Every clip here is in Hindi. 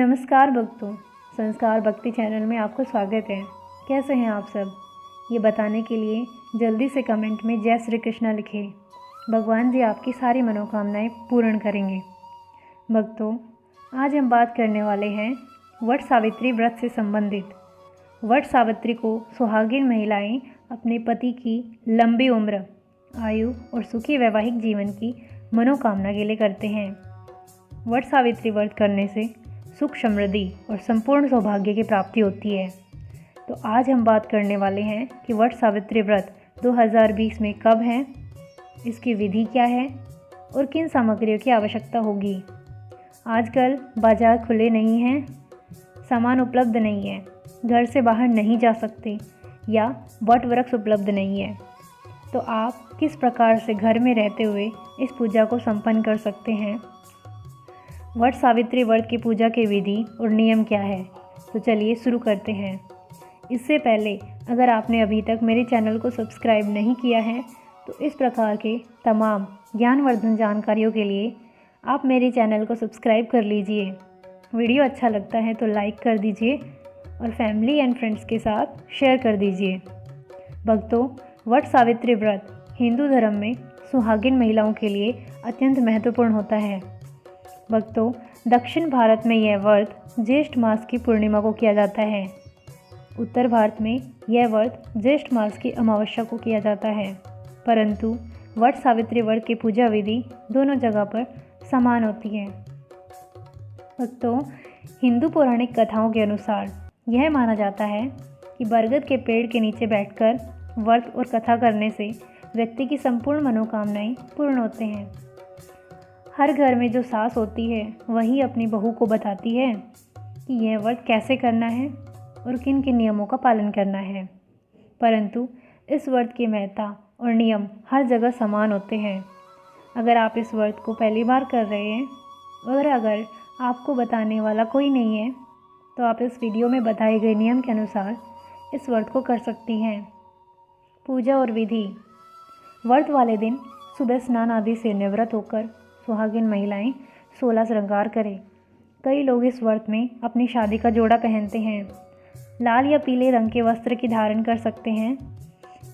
नमस्कार भक्तों, संस्कार भक्ति चैनल में आपको स्वागत है। कैसे हैं आप सब? ये बताने के लिए जल्दी से कमेंट में जय श्री कृष्णा लिखें। भगवान जी आपकी सारी मनोकामनाएं पूर्ण करेंगे। भक्तों, आज हम बात करने वाले हैं वट सावित्री व्रत से संबंधित। वट सावित्री को सुहागिन महिलाएं अपने पति की लंबी उम्र, आयु और सुखी वैवाहिक जीवन की मनोकामना के लिए करते हैं। वट सावित्री व्रत करने से सुख, समृद्धि और संपूर्ण सौभाग्य की प्राप्ति होती है। तो आज हम बात करने वाले हैं कि वट सावित्री व्रत 2020 में कब है, इसकी विधि क्या है और किन सामग्रियों की आवश्यकता होगी। आजकल बाजार खुले नहीं हैं, सामान उपलब्ध नहीं है, घर से बाहर नहीं जा सकते या वट वृक्ष उपलब्ध नहीं है, तो आप किस प्रकार से घर में रहते हुए इस पूजा को संपन्न कर सकते हैं। वट सावित्री व्रत की पूजा के विधि और नियम क्या है, तो चलिए शुरू करते हैं। इससे पहले अगर आपने अभी तक मेरे चैनल को सब्सक्राइब नहीं किया है तो इस प्रकार के तमाम ज्ञानवर्धन जानकारियों के लिए आप मेरे चैनल को सब्सक्राइब कर लीजिए। वीडियो अच्छा लगता है तो लाइक कर दीजिए और फैमिली एंड फ्रेंड्स के साथ शेयर कर दीजिए। भक्तों, वट सावित्री व्रत हिंदू धर्म में सुहागिन महिलाओं के लिए अत्यंत महत्वपूर्ण होता है। भक्तों, दक्षिण भारत में यह व्रत ज्येष्ठ मास की पूर्णिमा को किया जाता है। उत्तर भारत में यह व्रत ज्येष्ठ मास की अमावस्या को किया जाता है, परंतु वट सावित्री व्रत की पूजा विधि दोनों जगह पर समान होती है। भक्तों, हिंदू पौराणिक कथाओं के अनुसार यह माना जाता है कि बरगद के पेड़ के नीचे बैठकर व्रत और कथा करने से व्यक्ति की संपूर्ण मनोकामनाएं पूर्ण होते हैं। हर घर में जो सास होती है वही अपनी बहू को बताती है कि यह व्रत कैसे करना है और किन किन नियमों का पालन करना है, परंतु इस व्रत की महत्ता और नियम हर जगह समान होते हैं। अगर आप इस व्रत को पहली बार कर रहे हैं और अगर आपको बताने वाला कोई नहीं है तो आप इस वीडियो में बताए गए नियम के अनुसार इस व्रत को कर सकती हैं। पूजा और विधि। व्रत वाले दिन सुबह स्नान आदि से निवृत्त होकर सुहागिन महिलाएं 16 श्रृंगार करें। कई लोग इस व्रत में अपनी शादी का जोड़ा पहनते हैं। लाल या पीले रंग के वस्त्र की धारण कर सकते हैं।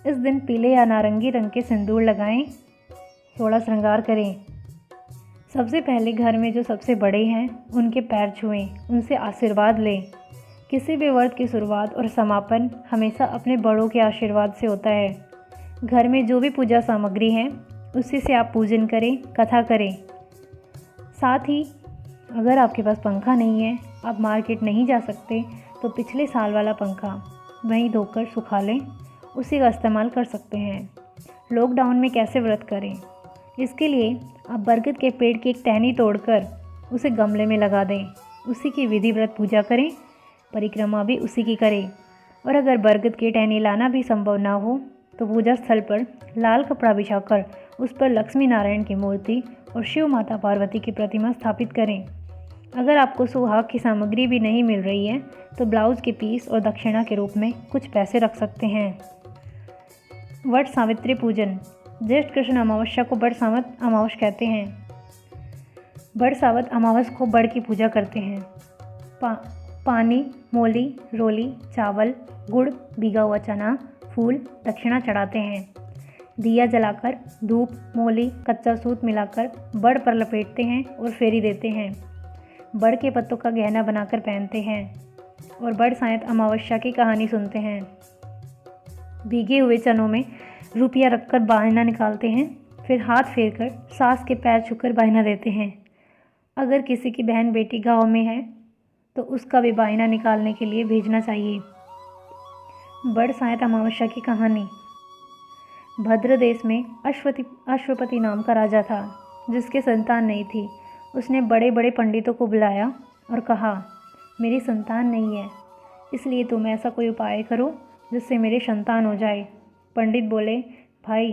इस दिन पीले या नारंगी रंग के सिंदूर लगाएं, 16 श्रृंगार करें। सबसे पहले घर में जो सबसे बड़े हैं उनके पैर छुएं, उनसे आशीर्वाद लें। किसी भी व्रत की शुरुआत और समापन हमेशा अपने बड़ों के आशीर्वाद से होता है। घर में जो भी पूजा सामग्री है उसी से आप पूजन करें, कथा करें। साथ ही अगर आपके पास पंखा नहीं है, आप मार्केट नहीं जा सकते, तो पिछले साल वाला पंखा वहीं धोकर सुखा लें, उसी का इस्तेमाल कर सकते हैं। लॉकडाउन में कैसे व्रत करें, इसके लिए आप बरगद के पेड़ की एक टहनी तोड़कर उसे गमले में लगा दें, उसी की विधिव्रत पूजा करें, परिक्रमा भी उसी की करें। और अगर बरगद की टहनी लाना भी संभव ना हो तो पूजा स्थल पर लाल कपड़ा बिछाकर उस पर लक्ष्मी नारायण की मूर्ति और शिव माता पार्वती की प्रतिमा स्थापित करें। अगर आपको सुहाग की सामग्री भी नहीं मिल रही है तो ब्लाउज के पीस और दक्षिणा के रूप में कुछ पैसे रख सकते हैं। वट सावित्री पूजन। ज्येष्ठ कृष्ण अमावस्या को बड़ सावत अमावस कहते हैं। बड़ सावत अमावस को बड़ की पूजा करते हैं। पानी, मोली, रोली, चावल, गुड़, भीगा हुआ चना, फूल, दक्षिणा चढ़ाते हैं। दिया जलाकर धूप, मोली, कच्चा सूत मिलाकर बड़ पर लपेटते हैं और फेरी देते हैं। बड़ के पत्तों का गहना बनाकर पहनते हैं और बड़ सायंत अमावस्या की कहानी सुनते हैं। भीगे हुए चनों में रुपया रखकर बायना निकालते हैं, फिर हाथ फेरकर सास के पैर छूकर बायना देते हैं। अगर किसी की बहन बेटी गाँव में है तो उसका भी बायना निकालने के लिए भेजना चाहिए। बड़ सायंत अमावस्या की कहानी। भद्र देश में अश्वपति नाम का राजा था जिसके संतान नहीं थी। उसने बड़े बड़े पंडितों को बुलाया और कहा, मेरी संतान नहीं है, इसलिए तुम ऐसा कोई उपाय करो जिससे मेरी संतान हो जाए। पंडित बोले, भाई,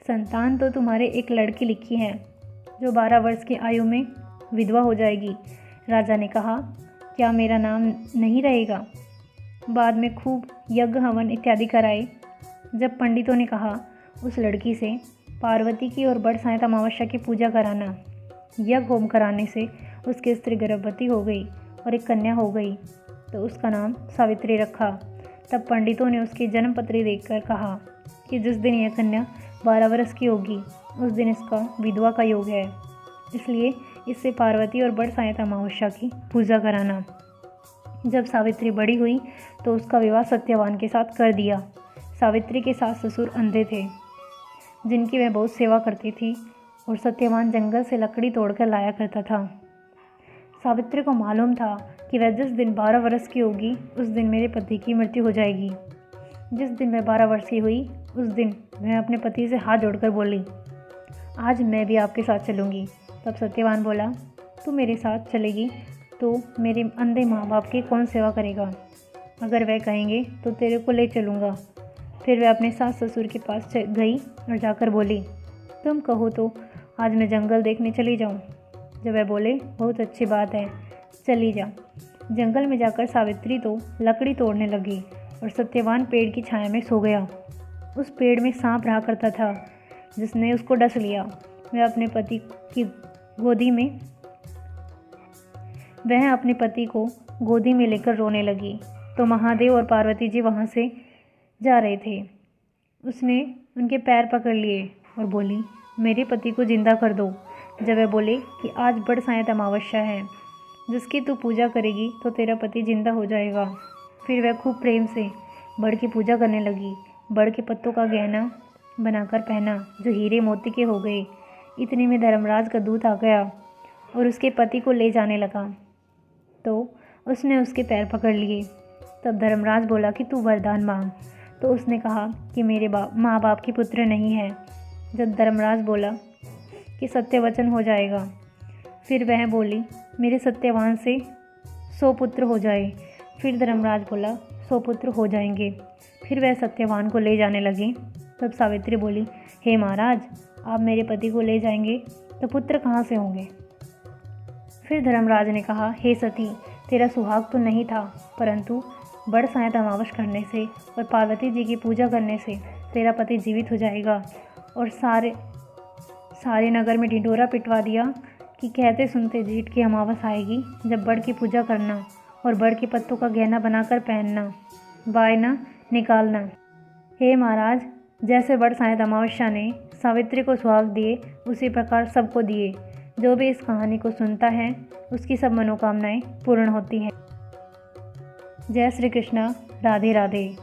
संतान तो तुम्हारे एक लड़की लिखी है जो 12 वर्ष की आयु में विधवा हो जाएगी। राजा ने कहा, क्या मेरा नाम नहीं रहेगा? बाद में खूब यज्ञ हवन इत्यादि कराए। जब पंडितों ने कहा उस लड़की से पार्वती की और बड़ सायंत अमावस्या की पूजा कराना, यज्ञ होम कराने से उसकी स्त्री गर्भवती हो गई और एक कन्या हो गई तो उसका नाम सावित्री रखा। तब पंडितों ने उसकी जन्मपत्री देखकर कहा कि जिस दिन यह कन्या 12 वर्ष की होगी उस दिन इसका विधवा का योग है, इसलिए इससे पार्वती और बरसाइत अमावस्या की पूजा कराना। जब सावित्री बड़ी हुई तो उसका विवाह सत्यवान के साथ कर दिया। सावित्री के सास ससुर अंधे थे जिनकी वह बहुत सेवा करती थी और सत्यवान जंगल से लकड़ी तोड़कर लाया करता था। सावित्री को मालूम था कि वह जिस दिन 12 वर्ष की होगी उस दिन मेरे पति की मृत्यु हो जाएगी। जिस दिन वह 12 वर्ष की हुई उस दिन वह अपने पति से हाथ जोड़कर बोली, आज मैं भी आपके साथ चलूँगी। तब सत्यवान बोला, तू मेरे साथ चलेगी तो मेरे अंधे माँ बाप की कौन सेवा करेगा? अगर वह कहेंगे तो तेरे को ले चलूँगा। फिर वह अपने सास ससुर के पास गई और जाकर बोली, तुम कहो तो आज मैं जंगल देखने चली जाऊँ। जब वह बोले, बहुत अच्छी बात है, चली जा। जंगल में जाकर सावित्री तो लकड़ी तोड़ने लगी और सत्यवान पेड़ की छाया में सो गया। उस पेड़ में सांप रहा करता था जिसने उसको डस लिया। वह अपने पति को गोदी में लेकर रोने लगी तो महादेव और पार्वती जी वहाँ से जा रहे थे। उसने उनके पैर पकड़ लिए और बोली, मेरे पति को जिंदा कर दो। जब वह बोले कि आज बरसाइत अमावस्या है जिसकी तू पूजा करेगी तो तेरा पति जिंदा हो जाएगा। फिर वह खूब प्रेम से बड़ की पूजा करने लगी। बड़ के पत्तों का गहना बनाकर पहना जो हीरे मोती के हो गए। इतने में धर्मराज का दूत आ गया और उसके पति को ले जाने लगा तो उसने उसके पैर पकड़ लिए। तब धर्मराज बोला कि तू वरदान मांग, तो उसने कहा कि मेरे माँ बाप की पुत्र नहीं है। जब धर्मराज बोला कि सत्य वचन हो जाएगा, फिर वह बोली, मेरे सत्यवान से 100 पुत्र हो जाए। फिर धर्मराज बोला, 100 पुत्र हो जाएंगे। फिर वह सत्यवान को ले जाने लगे। तब सावित्री बोली, हे महाराज, आप मेरे पति को ले जाएंगे तो पुत्र कहाँ से होंगे? फिर धर्मराज ने कहा, हे सती, तेरा सुहाग तो नहीं था, परंतु बरसाइत अमावस्या करने से और पार्वती जी की पूजा करने से तेरा पति जीवित हो जाएगा। और सारे नगर में ढिंढोरा पिटवा दिया कि कहते सुनते जेठ की अमावस्या आएगी जब बड़ की पूजा करना और बड़ के पत्तों का गहना बनाकर पहनना, वायना निकालना। हे महाराज, जैसे बरसाइत अमावस्या ने सावित्री को सुहाग दिए उसी प्रकार सबको दिए। जो भी इस कहानी को सुनता है उसकी सब मनोकामनाएं पूर्ण होती हैं। जय श्री कृष्णा। राधे राधे।